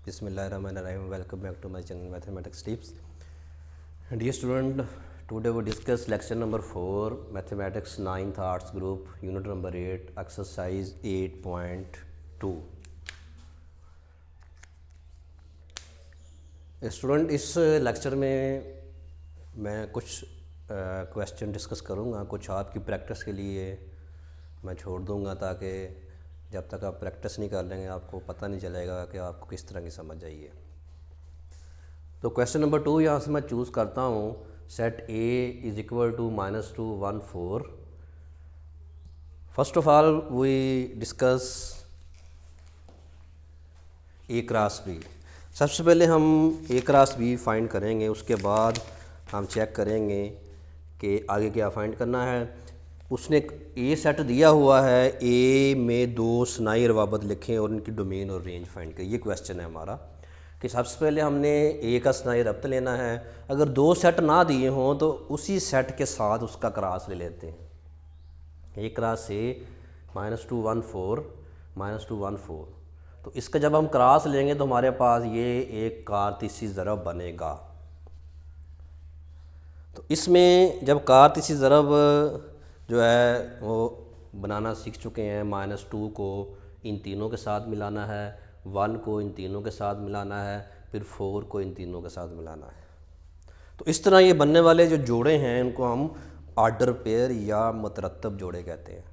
Bismillahirrahmanirrahim. Welcome back to my channel Mathematics Tips. Dear student, today we discuss lecture number 4, Mathematics 9th Arts Group, Unit number 8, Exercise 8.2. Student इस lecture में मैं कुछ question discuss करूँगा, कुछ आपकी practice के लिए मैं छोड़ दूँगा ताकि जब तक आप प्रैक्टिस नहीं कर लेंगे आपको पता नहीं चलेगा कि आपको किस तरह की समझ आई है। तो क्वेश्चन नंबर 2 यहाँ से मैं चूज़ करता हूँ। Set A is equal to -2 1 4। First of all we discuss A cross B. सबसे पहले हम ए क्रॉस बी फाइंड करेंगे, उसके बाद हम चेक करेंगे कि आगे क्या फाइंड करना है। उसने ए सेट दिया हुआ है, ए में 2 सनाई रवाबत लिखें और इनकी डोमेन और रेंज फाइंड करें। ये क्वेश्चन है हमारा कि सबसे पहले हमने ए का सनाई रब्त लेना है। अगर 2 सेट ना दिए हों तो उसी सेट के साथ उसका क्रॉस ले लेते हैं। ए क्रॉस ए -2 1 4 -2 1 4। तो इसका जब हम क्रॉस लेंगे तो हमारे पास ये एक कारतीसी ज़रब बनेगा। तो इसमें जब कारतीसी ज़रब जो है वो बनाना सीख चुके हैं, -2 को इन तीनों के साथ मिलाना है, 1 को इन तीनों के साथ मिलाना है, फिर 4 को इन तीनों के साथ मिलाना है। तो इस तरह ये बनने वाले जो जोड़े हैं इनको हम आर्डर पेयर या मुतरत्तब जोड़े कहते हैं,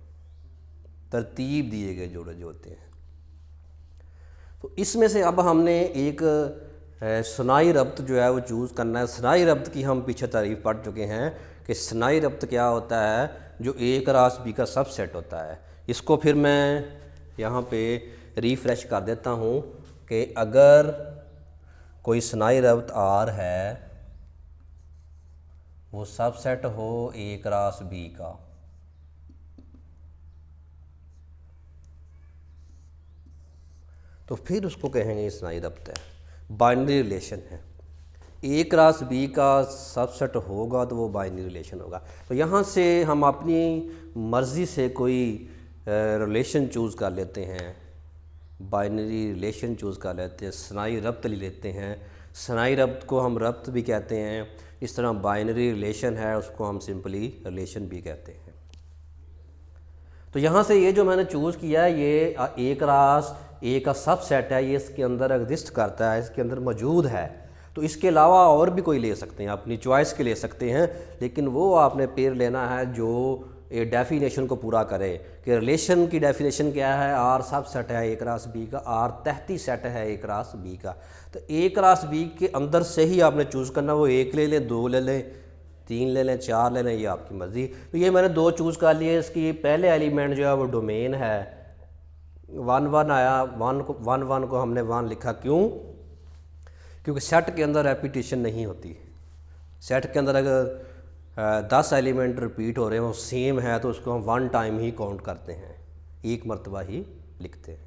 तरतीब दिए गए जोड़े जो होते हैं। तो इसमें से अब हमने एक सनाई रब्त जो है वो चूज़ करना है। सनाई रब्त की हम पीछे तारीफ पढ़ चुके हैं कि सनाई रब्त क्या होता है, जो ए क्रॉस बी का सबसेट होता है। इसको फिर मैं यहाँ पे रिफ्रेश कर देता हूँ कि अगर कोई सनाई रब्त आर है वो सबसेट हो ए क्रॉस बी का, तो फिर उसको कहेंगे सनाई रब्त है, बाइनरी रिलेशन है। ए क्रॉस बी का सबसेट होगा तो वो बाइनरी रिलेशन होगा। तो यहाँ से हम अपनी मर्ज़ी से कोई रिलेशन चूज़ कर लेते हैं, बाइनरी रिलेशन चूज़ कर लेते हैं, सनाई रब्त ले लेते हैं। सनाई रब्त को हम रब्त भी कहते हैं। इस तरह बाइनरी रिलेशन है उसको हम सिंपली रिलेशन भी कहते हैं। तो यहाँ से ये जो मैंने चूज़ किया है ये ए क्रॉस ए का सबसेट है, ये इसके अंदर एग्जिस्ट करता है, इसके अंदर मौजूद है। तो इसके अलावा और भी कोई ले सकते हैं, अपनी चॉइस के ले सकते हैं, लेकिन वो आपने पेयर लेना है जो ए डेफिनेशन को पूरा करे। कि रिलेशन की डेफिनेशन क्या है, आर सब सेट है ए क्रॉस बी का, आर तहती सेट है ए क्रॉस बी का। तो ए क्रॉस बी के अंदर से ही आपने चूज़ करना, वो 1 ले लें, 2 ले लें, 3 ले लें, 4 ले लें, ये आपकी मर्ज़ी। तो ये मैंने 2 चूज़ कर लिए। इसकी पहले एलिमेंट जो है वो डोमेन है, 1 1 आया, 1 1 को हमने 1 लिखा, क्यों? क्योंकि सेट के अंदर रेपिटेशन नहीं होती। सेट के अंदर अगर 10 एलिमेंट रिपीट हो रहे हैं वो सेम है तो उसको हम 1 टाइम ही काउंट करते हैं, एक मरतबा ही लिखते हैं।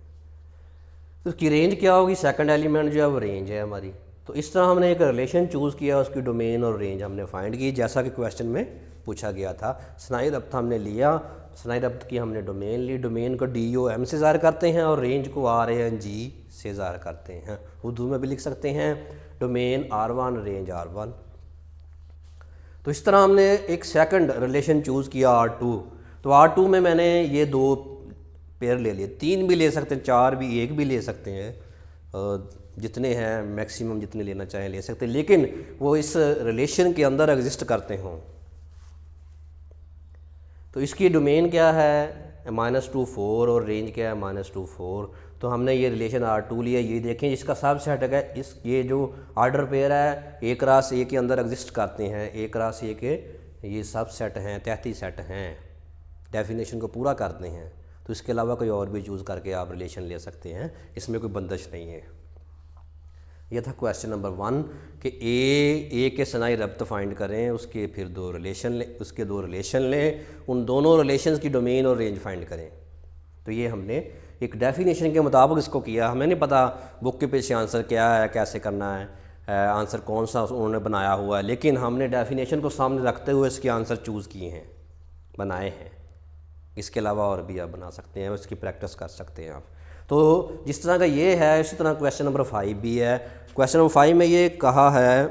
तो उसकी रेंज क्या होगी, सेकंड एलिमेंट जो है वो रेंज है हमारी। तो इस तरह हमने एक रिलेशन चूज़ किया, उसकी डोमेन और रेंज हमने फाइंड की जैसा कि क्वेश्चन में पूछा गया था। सनाई रब्त हमने लिया, सनाई रब्त की हमने डोमेन ली, डोमेन को DOM से ज़ाहिर करते हैं और रेंज को RANG से ज़ाहिर करते हैं। उर्दू में भी लिख सकते हैं डोमेन R1 रेंज R1। तो इस तरह हमने एक सेकंड रिलेशन चूज़ किया R2। तो R2 में मैंने ये 2 पेयर ले लिए, 3 भी ले सकते हैं, 4 भी, 1 भी ले सकते हैं, जितने हैं मैक्सिमम जितने लेना चाहें ले सकते हैं, लेकिन वो इस रिलेशन के अंदर एग्जिस्ट करते हों। तो इसकी डोमेन क्या है, -2 4 और रेंज क्या है, -2 4। तो हमने ये रिलेशन R2 लिया। ये देखें इसका सबसेट है, इस ये जो आर्डर पेयर है ए क्रॉस ए के अंदर एग्जिस्ट करते हैं। ए क्रॉस ए के ये सबसेट हैं, तहती सेट हैं, डेफिनेशन को पूरा करते हैं। तो इसके अलावा कोई और भी चूज़ करके आप रिलेशन ले सकते हैं, इसमें कोई बंदिश नहीं है। यह था क्वेश्चन नंबर 1 कि ए के सनाई रब्त फाइंड करें, उसके फिर 2 रिलेशन लें, उसके 2 रिलेशन लें, उन दोनों रिलेशंस की डोमेन और रेंज फाइंड करें। तो ये हमने एक डेफिनेशन के मुताबिक इसको किया। हमें नहीं पता बुक के पीछे आंसर क्या है, कैसे करना है, आंसर कौन सा उन्होंने बनाया हुआ है, लेकिन हमने डेफिनेशन को सामने रखते हुए इसके आंसर चूज़ किए हैं, बनाए हैं। इसके अलावा और भी आप बना सकते हैं, इसकी प्रैक्टिस कर सकते हैं आप। तो जिस तरह का ये है, इसी तरह क्वेश्चन नंबर 5 भी है। क्वेश्चन नंबर 5 में ये कहा है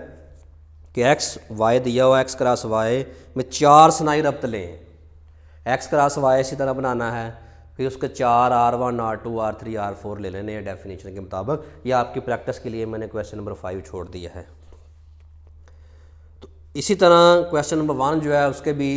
कि एक्स वाई दिया हुआ, एक्स क्रॉस वाई में 4 स्नाई रब्त लें। एक्स क्रॉस वाई इसी तरह बनाना है, फिर उसके 4 R1 R2 R3 R4 ले लेने हैं डेफिनेशन के मुताबिक। ये आपकी प्रैक्टिस के लिए मैंने क्वेश्चन नंबर 5 छोड़ दिया है। तो इसी तरह क्वेश्चन नंबर 1 जो है उसके भी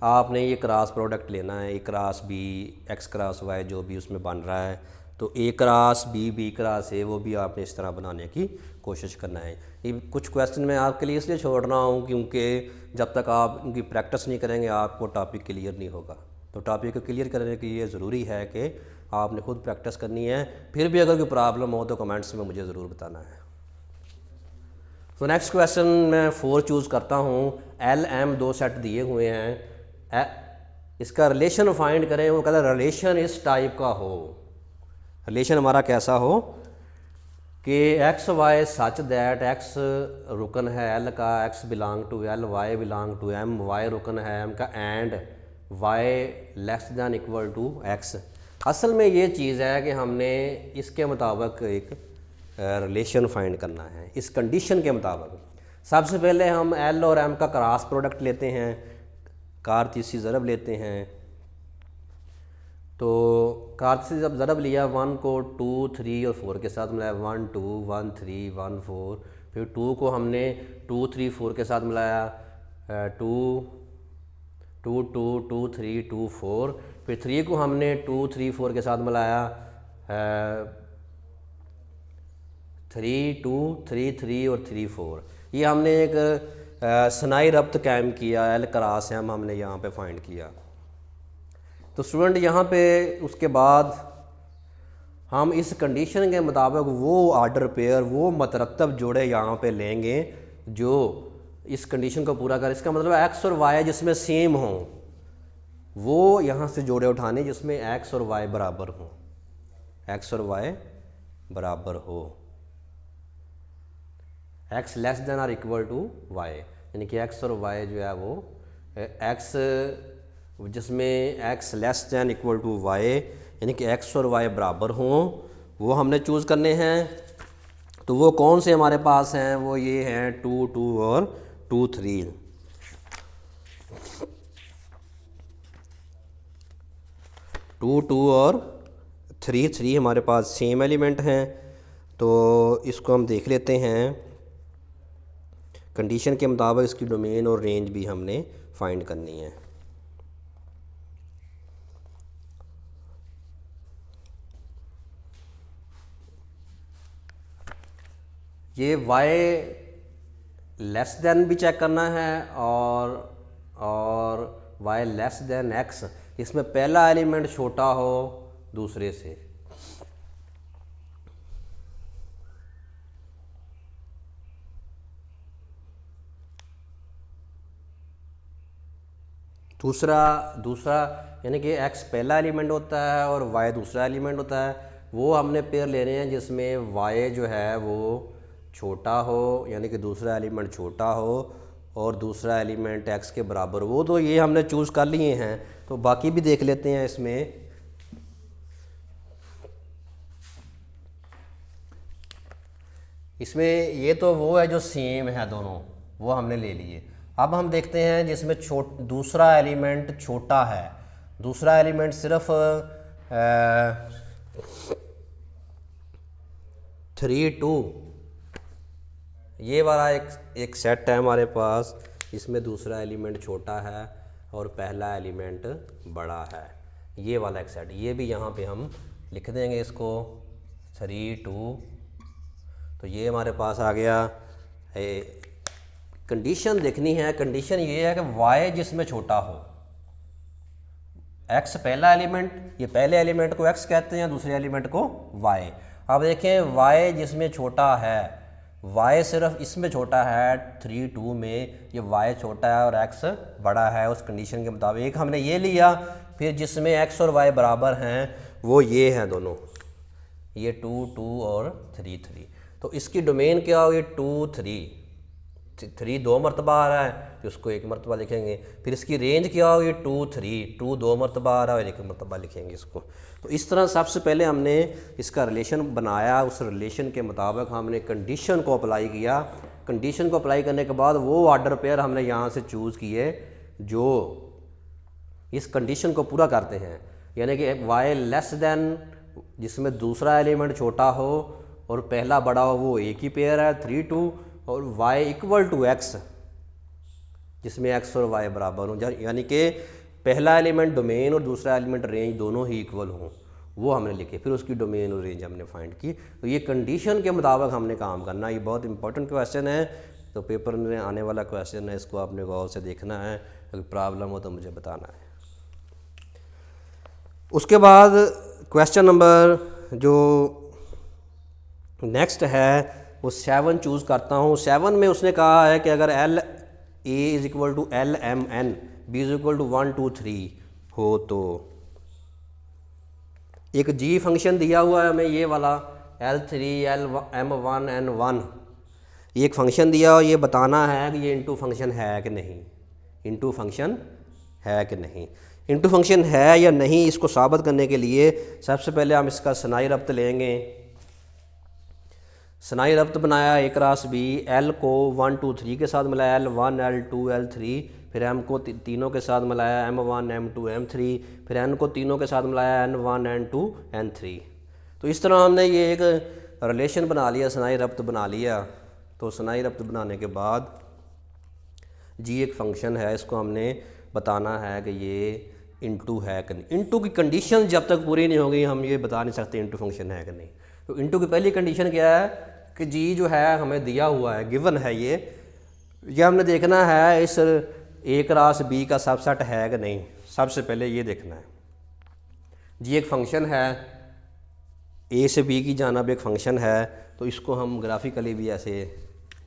आपने ये क्रॉस प्रोडक्ट लेना है, A cross B X cross Y जो भी उसमें बन रहा है, तो A cross B cross A वो भी आपने इस तरह बनाने की कोशिश करना है। ये कुछ क्वेश्चन मैं आपके लिए इसलिए छोड़ रहा हूँ क्योंकि जब तक आप उनकी प्रैक्टिस नहीं करेंगे आपको टॉपिक क्लियर नहीं होगा। तो टॉपिक को क्लियर करने के लिए ज़रूरी है कि आपने खुद प्रैक्टिस करनी है। फिर भी अगर कोई प्रॉब्लम हो तो कमेंट्स में मुझे ज़रूर बताना है। तो नेक्स्ट क्वेश्चन मैं 4 चूज़ करता हूँ। LM 2 सेट दिए हुए हैं, इसका रिलेशन फाइंड करें। वो कहता है रिलेशन इस टाइप का हो, रिलेशन हमारा कैसा हो कि x y such that x रुकन है एल का, x belong to L, y belong to M, वाई रुकन है एम का, and y less than equal to x. असल में ये चीज़ है कि हमने इसके मुताबिक एक रिलेशन फाइंड करना है, इस कंडीशन के मुताबिक। सबसे पहले हम एल और एम का क्रॉस प्रोडक्ट लेते हैं, कारतीसी ज़रब लेते हैं। तो कारतीसी जब ज़रब लिया 1 को 2 3 और 4 के साथ मिलाया, 1 2 1 3 1 4, फिर 2 को हमने 2 3 4 के साथ मिलाया, 2 2 2 2 3 2 4, फिर 3 को हमने 2 3 4 के साथ मिलाया, 3 2 3 3 और 3 4। ये हमने एक स्नाई रब्त कायम किया, एल क्रॉस एम हमने यहाँ पे फाइंड किया। तो स्टूडेंट यहाँ पे उसके बाद हम इस कंडीशन के मुताबिक वो आर्डर पेयर, वो मतरतब जोड़े यहाँ पे लेंगे जो इस कंडीशन को पूरा कर। इसका मतलब एक्स और वाई जिसमें सेम हों, वो यहाँ से जोड़े उठाने जिसमें एक्स और वाई बराबर हों, एक्स और वाई बराबर हो, x less than or equal to y, यानी कि एक्स और वाई जो है वो एक्स जिसमें x less than equal to y, यानी कि एक्स और वाई बराबर हों, वो हमने चूज़ करने हैं। तो वो कौन से हमारे पास हैं, वो ये हैं 2 2 और 2 3। टू टू और 3 3 हमारे पास सेम एलिमेंट हैं। तो इसको हम देख लेते हैं, कंडीशन के मुताबिक इसकी डोमेन और रेंज भी हमने फाइंड करनी है। ये y लेस देन भी चेक करना है और y लेस देन x, इसमें पहला एलिमेंट छोटा हो दूसरे से। दूसरा यानी कि x पहला एलिमेंट होता है और y दूसरा एलिमेंट होता है। वो हमने पेयर ले रहे हैं जिसमें y जो है वो छोटा हो, यानी कि दूसरा एलिमेंट छोटा हो और दूसरा एलिमेंट x के बराबर हो। तो ये हमने चूज़ कर लिए हैं। तो बाकी भी देख लेते हैं। इसमें ये तो वो है जो सेम है दोनों, वो हमने ले लिए। अब हम देखते हैं जिसमें दूसरा एलिमेंट छोटा है, दूसरा एलिमेंट सिर्फ 3 2, ये वाला एक सेट है हमारे पास, इसमें दूसरा एलिमेंट छोटा है और पहला एलिमेंट बड़ा है, ये वाला एक सेट। ये भी यहाँ पे हम लिख देंगे इसको 3 2। तो ये हमारे पास आ गया। कंडीशन देखनी है, कंडीशन ये है कि y जिसमें छोटा हो, x पहला एलिमेंट, ये पहले एलिमेंट को x कहते हैं, दूसरे एलिमेंट को y। अब देखें y जिसमें छोटा है, y सिर्फ इसमें छोटा है 3 2 में, ये y छोटा है और x बड़ा है उस कंडीशन के मुताबिक। एक हमने ये लिया, फिर जिसमें x और y बराबर हैं वो ये हैं दोनों, ये 2 2 और 3 3। तो इसकी डोमेन क्या होगी 2 3 3 2 मरतबा आ रहा है तो उसको 1 मरतबा लिखेंगे। फिर इसकी रेंज क्या होगी 2 3, 2 2 मरतबा आ रहा है और 1 मरतबा लिखेंगे इसको। तो इस तरह सबसे पहले हमने इसका रिलेशन बनाया, उस रिलेशन के मुताबिक हमने कंडीशन को अप्लाई किया। कंडीशन को अप्लाई करने के बाद वो ऑर्डर पेयर हमने यहाँ से चूज़ किए जो इस कंडीशन को पूरा करते हैं, यानी कि y लेस देन जिसमें दूसरा एलिमेंट छोटा हो और पहला बड़ा हो, वो एक ही पेयर है 3 2, और y इक्वल टू x जिसमें x और y बराबर हों, यानी कि पहला एलिमेंट डोमेन और दूसरा एलिमेंट रेंज दोनों ही इक्वल हों, वो हमने लिखे। फिर उसकी डोमेन और रेंज हमने फाइंड की। तो ये कंडीशन के मुताबिक हमने काम करना। ये बहुत इंपॉर्टेंट क्वेश्चन है, तो पेपर में आने वाला क्वेश्चन है, इसको आपने गौर से देखना है। अगर प्रॉब्लम हो तो मुझे बताना है। उसके बाद क्वेश्चन नंबर जो नेक्स्ट है वो 7 चूज़ करता हूँ। 7 में उसने कहा है कि अगर L A is equal to L M N B is equal to 1 2 3 हो तो एक जी फंक्शन दिया हुआ है हमें, ये वाला L3 M1 N1, ये एक फंक्शन दिया और ये बताना है कि ये इंटू फंक्शन है कि नहीं, इंटू फंक्शन है कि नहीं। इंटू फंक्शन है या नहीं, इसको साबित करने के लिए सबसे पहले हम इसका सनाई रब्त लेंगे। सनाई रब्त बनाया A क्रॉस B, L को 1 2 3 के साथ मिलाया, L1 L2 L3, फिर M को तीनों के साथ मिलाया, M1 M2 M3, फिर N को तीनों के साथ मिलाया, N1 N2 N3। तो इस तरह हमने ये एक रिलेशन बना लिया, सनाई रब्त बना लिया। तो सनाई रब्त बनाने के बाद जी एक फंक्शन है, इसको हमने बताना है कि ये इंटू है कि नहीं। इंटू की कंडीशन जब तक पूरी नहीं होगी हम ये बता नहीं सकते इंटू फंक्शन है कि नहीं। तो इंटू की पहली कंडीशन क्या है कि जी जो है हमें दिया हुआ है, गिवन है, ये हमने देखना है इस ए क्रॉस बी का सबसेट है कि नहीं। सबसे पहले ये देखना है। जी एक फंक्शन है, ए से बी की जानिब एक फंक्शन है, तो इसको हम ग्राफिकली भी ऐसे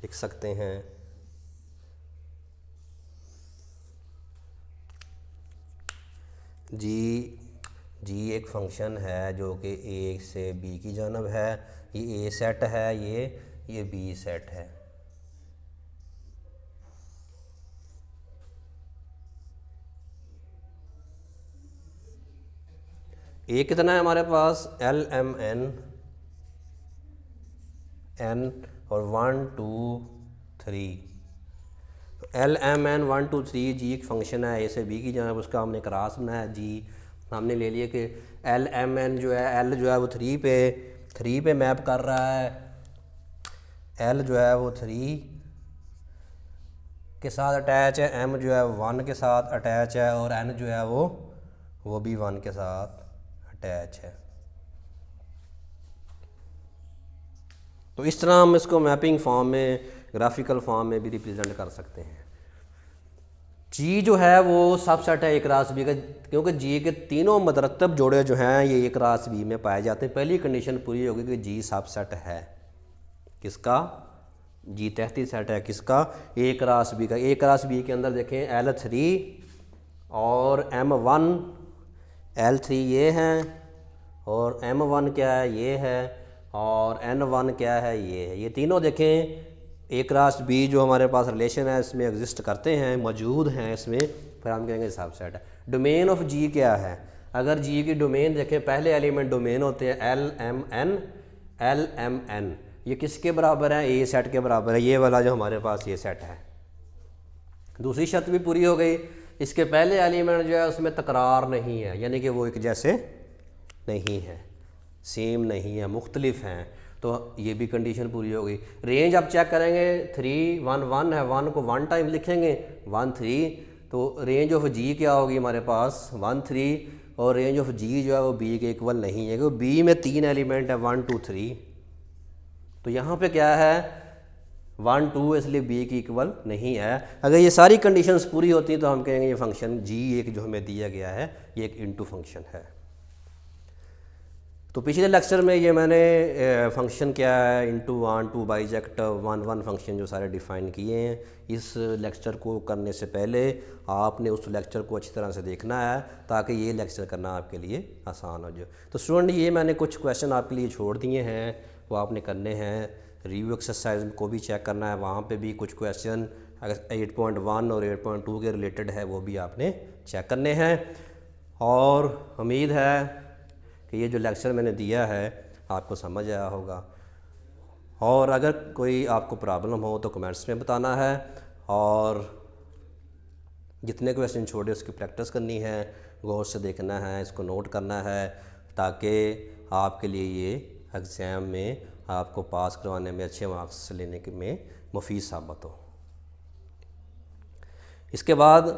लिख सकते हैं। जी एक फंक्शन है जो कि ए से बी की जानिब है। ये ए सेट है, ये बी सेट है। ए कितना है हमारे पास L M N N और 1 2 3। तो L M N 1 2 3 जी एक फंक्शन है ए से बी की जानिब, उसका हमने क्रॉस बनाया। जी हमने ले लिया कि L M N जो है, L जो है वो 3 पे मैप कर रहा है, L जो है वो 3 के साथ अटैच है, M जो है 1 के साथ अटैच है और N जो है वो भी 1 के साथ अटैच है। तो इस तरह हम इसको मैपिंग फॉर्म में, ग्राफिकल फॉर्म में भी रिप्रेजेंट कर सकते हैं। जी जो है वो सबसेट है ए क्रॉस बी का, क्योंकि जी के तीनों मतरतब जोड़े जो हैं ये ए क्रॉस बी में पाए जाते हैं। पहली कंडीशन पूरी होगी कि जी सबसेट है किसका, जी तहती सेट है किसका, ए क्रॉस बी का। ए क्रॉस बी के अंदर देखें L3 और M1 L3 ये हैं और M1 क्या है, ये है, और N1 क्या है, ये है। ये तीनों देखें ए क्रॉस बी जो हमारे पास रिलेशन है इसमें एग्जिस्ट करते हैं, मौजूद हैं इसमें, फिर हम कहेंगे सबसेट है। डोमेन ऑफ जी क्या है, अगर जी की डोमेन देखें, पहले एलिमेंट डोमेन होते हैं L M N, ये किसके बराबर है, ए सेट के बराबर है, ये वाला जो हमारे पास ये सेट है। दूसरी शर्त भी पूरी हो गई, इसके पहले एलिमेंट जो है उसमें तकरार नहीं है, यानी कि वो एक जैसे नहीं है, सेम नहीं है, मुख्तलिफ हैं, तो ये भी कंडीशन पूरी हो गई। रेंज आप चेक करेंगे 3 1 1 है, 1 को 1 टाइम लिखेंगे 1 3, तो रेंज ऑफ जी क्या होगी हमारे पास 1 3, और रेंज ऑफ जी जो है वो बी के इक्वल नहीं है, क्योंकि बी में 3 एलिमेंट है 1 2 3, तो यहाँ पे क्या है 1 2, इसलिए बी की इक्वल नहीं है। अगर ये सारी कंडीशंस पूरी होती हैं तो हम कहेंगे ये फंक्शन जी एक जो हमें दिया गया है ये एक इंटू फंक्शन है। तो पिछले लेक्चर में ये मैंने फंक्शन क्या है, इंटू 1 2 बाइजेक्ट 1 1 फंक्शन जो सारे डिफ़ाइन किए हैं। इस लेक्चर को करने से पहले आपने उस लेक्चर को अच्छी तरह से देखना है ताकि ये लेक्चर करना आपके लिए आसान हो जाए। तो स्टूडेंट ये मैंने कुछ क्वेश्चन आपके लिए छोड़ दिए हैं, वो आपने करने हैं। रिव्यू एक्सरसाइज को भी चेक करना है, वहाँ पे भी कुछ क्वेश्चन अगर 8.1 और 8.2 के रिलेटेड है वो भी आपने चेक करने हैं। और उम्मीद है कि ये जो लेक्चर मैंने दिया है आपको समझ आया होगा, और अगर कोई आपको प्रॉब्लम हो तो कमेंट्स में बताना है, और जितने क्वेश्चन छोड़े उसकी प्रैक्टिस करनी है, गौर से देखना है, इसको नोट करना है, ताकि आपके लिए ये एग्ज़ाम में आपको पास करवाने में, अच्छे मार्क्स लेने के में मुफीद साबित हो। इसके बाद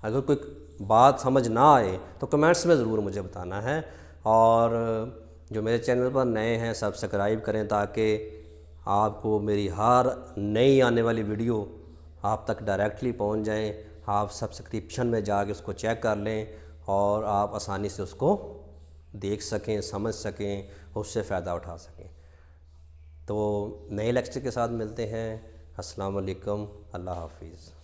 अगर कोई बात समझ ना आए तो कमेंट्स में ज़रूर मुझे बताना है, और जो मेरे चैनल पर नए हैं सब्सक्राइब करें ताकि आपको मेरी हर नई आने वाली वीडियो आप तक डायरेक्टली पहुंच जाएं। आप सब्सक्रिप्शन में जाके उसको चेक कर लें और आप आसानी से उसको देख सकें, समझ सकें, उससे फ़ायदा उठा सकें। तो नए लेक्चर के साथ मिलते हैं। अस्सलाम वालेकुम, अल्लाह हाफिज़।